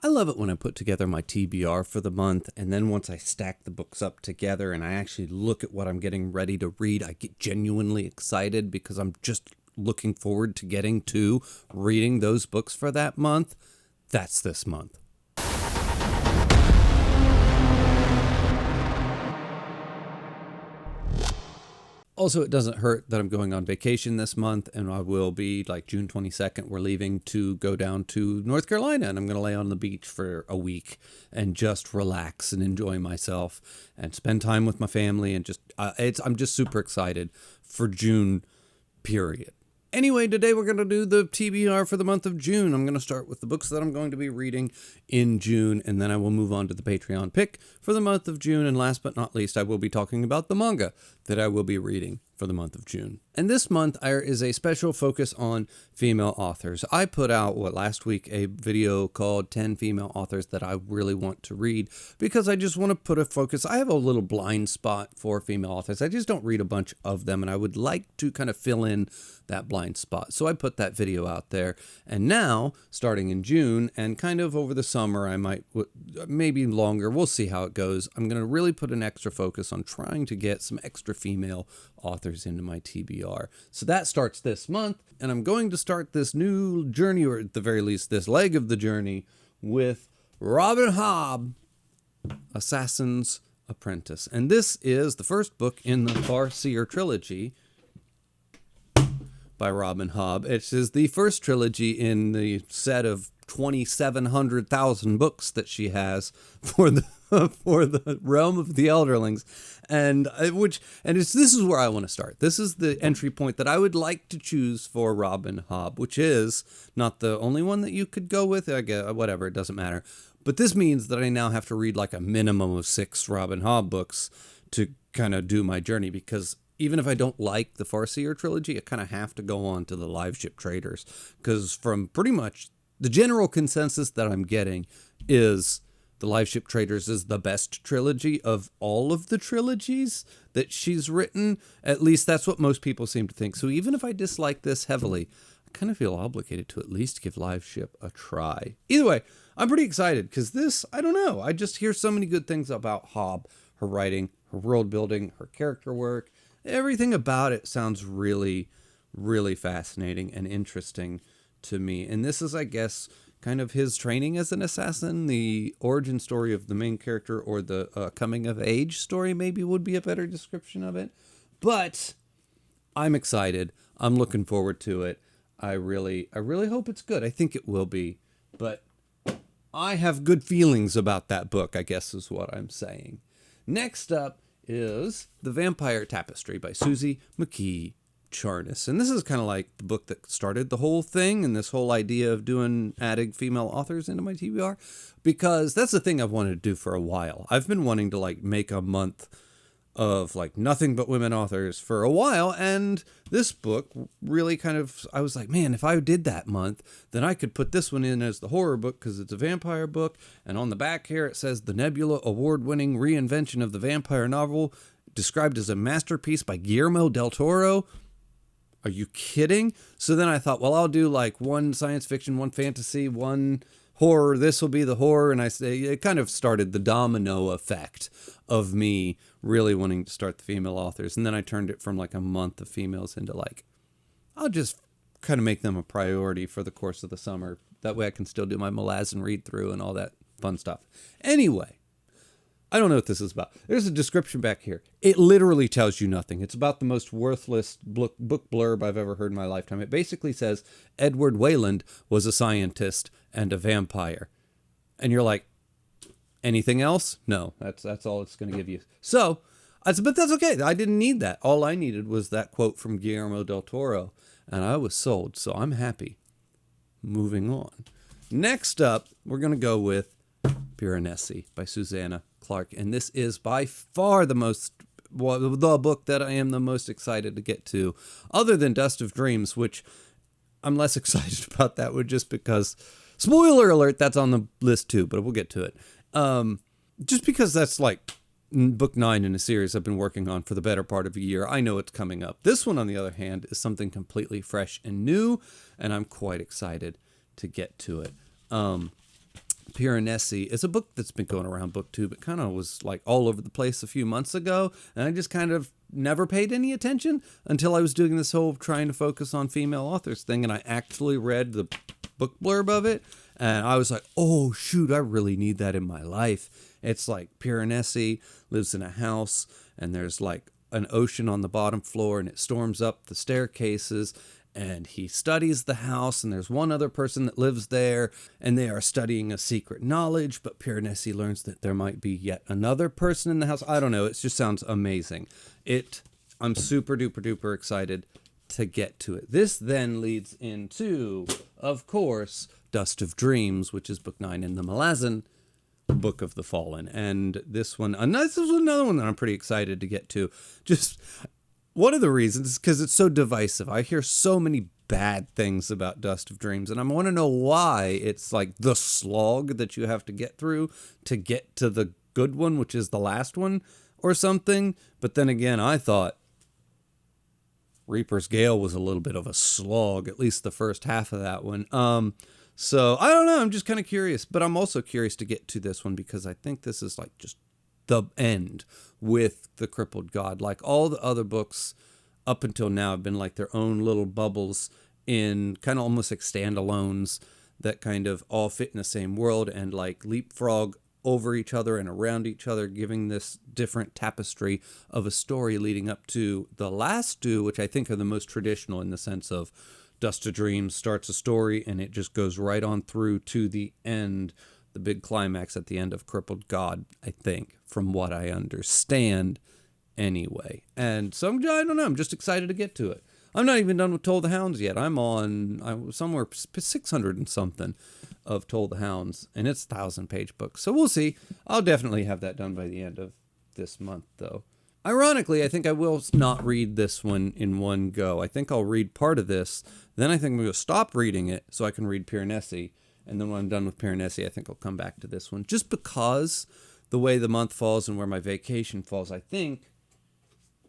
love it when I put together my TBR for the month, and then once I stack the books up together and I actually look at what I'm getting ready to read, I get genuinely excited because I'm just looking forward to getting to reading those books for that month. That's this month. Also, it doesn't hurt that I'm going on vacation this month, and I will be, like June 22nd, we're leaving to go down to North Carolina, and I'm going to lay on the beach for a week and just relax and enjoy myself and spend time with my family, and just I'm just super excited for June, period. Anyway, today we're going to do the TBR for the month of June. I'm going to start with the books that I'm going to be reading in June, and then I will move on to the Patreon pick for the month of June. And last but not least, I will be talking about the manga that I will be reading for the month of June. And this month, there is a special focus on female authors. I put out, last week, a video called 10 female authors that I really want to read because I just want to put a focus. I have a little blind spot for female authors. I just don't read a bunch of them, and I would like to kind of fill in that blind spot. So I put that video out there. And now, starting in June and kind of over the summer, I might, maybe longer, we'll see how it goes. I'm going to really put an extra focus on trying to get some extra female authors into my TBR. So that starts this month, and I'm going to start this new journey, or at the very least, this leg of the journey, with Robin Hobb, Assassin's Apprentice. And this is the first book in the Farseer trilogy by Robin Hobb. It is the first trilogy in the set of 2,700,000 books that she has for the for the realm of the Elderlings, this is where I want to start. This is the entry point that I would like to choose for Robin Hobb, which is not the only one that you could go with. I guess, whatever, it doesn't matter. But this means that I now have to read like a minimum of 6 Robin Hobb books to kind of do my journey, because even if I don't like the Farseer trilogy, I kind of have to go on to the Live Ship Traders, because from pretty much the general consensus that I'm getting is the Live Ship Traders is the best trilogy of all of the trilogies that she's written. At least that's what most people seem to think. So even if I dislike this heavily, I kind of feel obligated to at least give Live Ship a try. Either way, I'm pretty excited because this, I don't know, I just hear so many good things about Hobb, her writing, her world building, her character work. Everything about it sounds really, really fascinating and interesting to me. And this is, I guess, kind of his training as an assassin, the origin story of the main character, or the coming of age story maybe would be a better description of it. But I'm excited. I'm looking forward to it. I really hope it's good. I think it will be. But I have good feelings about that book, I guess is what I'm saying. Next up is The Vampire Tapestry by Susie McKee Charnas. And this is kind of like the book that started the whole thing and this whole idea of adding female authors into my TBR, because that's the thing I've wanted to do for a while. I've been wanting to make a month of nothing but women authors for a while, and this book really I was like, man, if I did that month, then I could put this one in as the horror book because it's a vampire book, and on the back here it says the Nebula award-winning reinvention of the vampire novel, described as a masterpiece by Guillermo del Toro. Are you kidding? So then I thought, well, I'll do one science fiction, one fantasy, one horror. This will be the horror. And it kind of started the domino effect of me really wanting to start the female authors. And then I turned it from a month of females into I'll just kind of make them a priority for the course of the summer. That way I can still do my Malazan read through and all that fun stuff. Anyway, I don't know what this is about. There's a description back here. It literally tells you nothing. It's about the most worthless book blurb I've ever heard in my lifetime. It basically says Edward Wayland was a scientist and a vampire. And you're like, anything else? No, that's all it's going to give you. So, but that's okay. I didn't need that. All I needed was that quote from Guillermo del Toro, and I was sold. So I'm happy. Moving on. Next up, we're going to go with Piranesi by Susanna Clark, and this is by far the book that I am the most excited to get to, other than Dust of Dreams, which I'm less excited about that one just because, spoiler alert, that's on the list too, but we'll get to it. Just because that's book 9 in a series I've been working on for the better part of a year. I know it's coming up. This one, on the other hand, is something completely fresh and new, and I'm quite excited to get to it. Piranesi is a book that's been going around BookTube. It kind of was like all over the place a few months ago, and I just kind of never paid any attention until I was doing this whole trying to focus on female authors thing, and I actually read the book blurb of it, and I was like, oh shoot, I really need that in my life. It's like Piranesi lives in a house, and there's like an ocean on the bottom floor, and it storms up the staircases, and he studies the house, and there's one other person that lives there, and they are studying a secret knowledge, but Piranesi learns that there might be yet another person in the house. I don't know, it just sounds amazing. I'm super duper duper excited to get to it. This then leads into, of course, Dust of Dreams, which is book 9 in the Malazan Book of the Fallen. And this is another one that I'm pretty excited to get to. Just one of the reasons is because it's so divisive. I hear so many bad things about Dust of Dreams, and I want to know why it's like the slog that you have to get through to get to the good one, which is the last one or something. But then again, I thought Reaper's Gale was a little bit of a slog, at least the first half of that one. So I don't know. I'm just kind of curious, but I'm also curious to get to this one because I think this is like just the end with the Crippled God. Like all the other books up until now have been like their own little bubbles in kind of almost like standalones that kind of all fit in the same world and like leapfrog over each other and around each other, giving this different tapestry of a story leading up to the last two, which I think are the most traditional in the sense of Dust of Dreams starts a story and it just goes right on through to the end, the big climax at the end of Crippled God, I think, from what I understand anyway. And so I don't know, I'm just excited to get to it. I'm not even done with Toll the Hounds yet. I was somewhere 600 and something of Toll the Hounds, and it's a 1,000-page book. So we'll see. I'll definitely have that done by the end of this month, though. Ironically, I think I will not read this one in one go. I think I'll read part of this, then I think I'm going to stop reading it so I can read Piranesi, and then when I'm done with Piranesi, I think I'll come back to this one. Just because the way the month falls and where my vacation falls, I think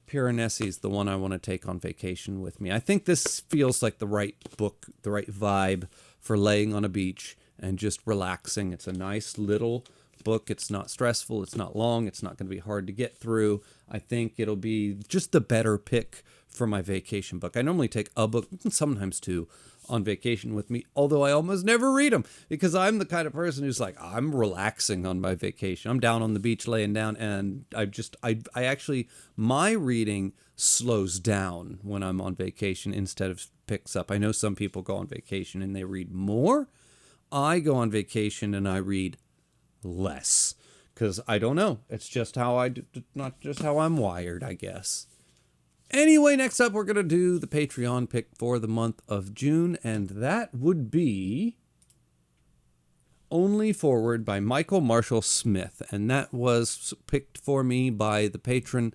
Piranesi is the one I want to take on vacation with me. I think this feels like the right book, the right vibe for laying on a beach and just relaxing. It's a nice little book. It's not stressful. It's not long. It's not going to be hard to get through. I think it'll be just the better pick for my vacation book. I normally take a book, sometimes two, on vacation with me, although I almost never read them because I'm the kind of person who's like, I'm relaxing on my vacation. I'm down on the beach laying down, and I actually, my reading slows down when I'm on vacation instead of picks up. I know some people go on vacation and they read more. I go on vacation and I read less because I don't know. It's just how not just how I'm wired, I guess. Anyway, next up, we're going to do the Patreon pick for the month of June, and that would be Only Forward by Michael Marshall Smith, and that was picked for me by the patron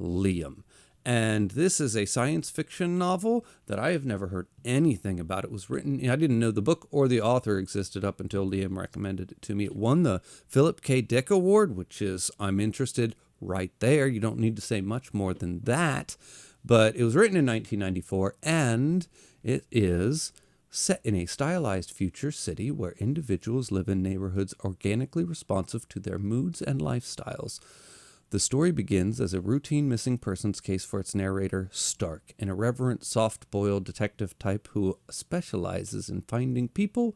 Liam. And this is a science fiction novel that I have never heard anything about. It was written, I didn't know the book or the author existed up until Liam recommended it to me. It won the Philip K. Dick Award, which is, I'm interested right there. You don't need to say much more than that. But it was written in 1994, and it is set in a stylized future city where individuals live in neighborhoods organically responsive to their moods and lifestyles. The story begins as a routine missing persons case for its narrator, Stark, an irreverent, soft-boiled detective type who specializes in finding people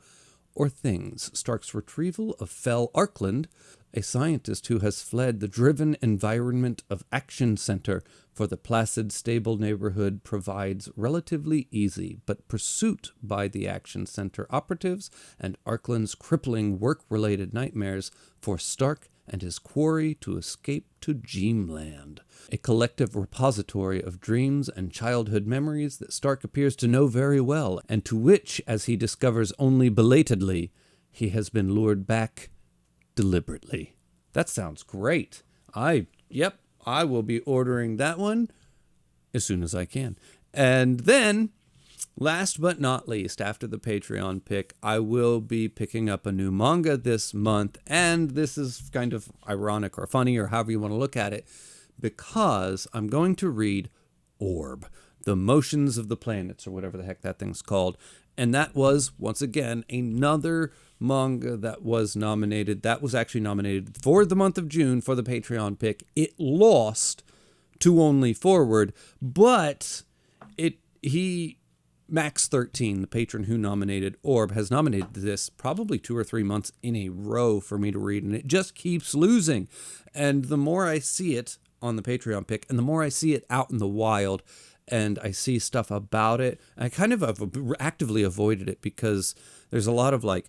or things. Stark's retrieval of Fel Arkland, a scientist who has fled the driven environment of Action Center for the placid, stable neighborhood, provides relatively easy but pursuit by the Action Center operatives and Arkland's crippling work-related nightmares for Stark and his quarry to escape to Dreamland, a collective repository of dreams and childhood memories that Stark appears to know very well, and to which, as he discovers only belatedly, he has been lured back deliberately. That sounds great. I will be ordering that one as soon as I can. And then, last but not least, after the Patreon pick, I will be picking up a new manga this month. And this is kind of ironic or funny or however you want to look at it, because I'm going to read Orb, The Motions of the Planets, or whatever the heck that thing's called. And that was, once again, another manga that was nominated. That was actually nominated for the month of June for the Patreon pick. It lost to Only Forward, but Max 13, the patron who nominated Orb, has nominated this probably 2 or 3 months in a row for me to read, and it just keeps losing. And the more I see it on the Patreon pick, and the more I see it out in the wild, and I see stuff about it, I kind of have actively avoided it because there's a lot of like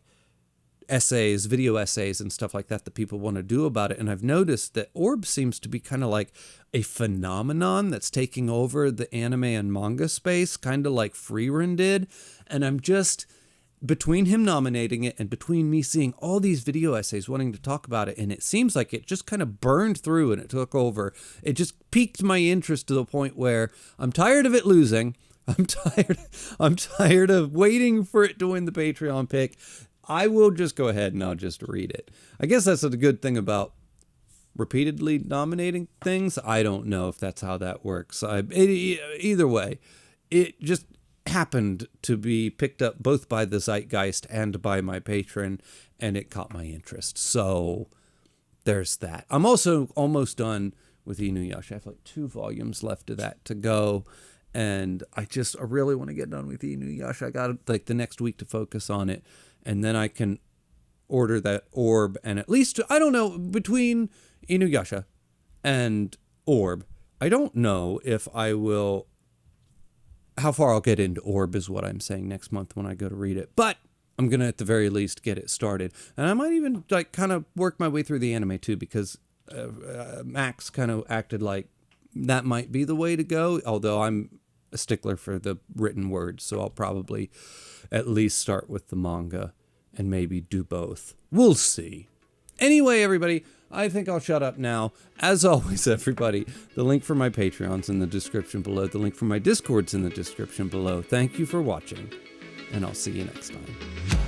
essays, video essays and stuff like that people want to do about it. And I've noticed that Orb seems to be kind of like a phenomenon that's taking over the anime and manga space, kind of like Freerun did. And I'm just, between him nominating it and between me seeing all these video essays wanting to talk about it, and it seems like it just kind of burned through and it took over. It just piqued my interest to the point where I'm tired of it losing. I'm tired of waiting for it to win the Patreon pick. I will just go ahead and I'll just read it. I guess that's a good thing about repeatedly nominating things. I don't know if that's how that works. Either way, it just happened to be picked up both by the Zeitgeist and by my patron, and it caught my interest. So there's that. I'm also almost done with Inuyasha. I have like 2 volumes left of that to go. And I really want to get done with Inuyasha. I got like the next week to focus on it. And then I can order that Orb, and at least, I don't know, between Inuyasha and Orb, I don't know if I will, how far I'll get into Orb is what I'm saying next month when I go to read it. But I'm going to, at the very least, get it started. And I might even like kind of work my way through the anime too, because Max kind of acted like that might be the way to go, although I'm a stickler for the written word, so I'll probably at least start with the manga and maybe do both. We'll see. Anyway, everybody, I think I'll shut up now. As always, everybody, the link for my Patreon's in the description below. The link for my Discord's in the description below. Thank you for watching, and I'll see you next time.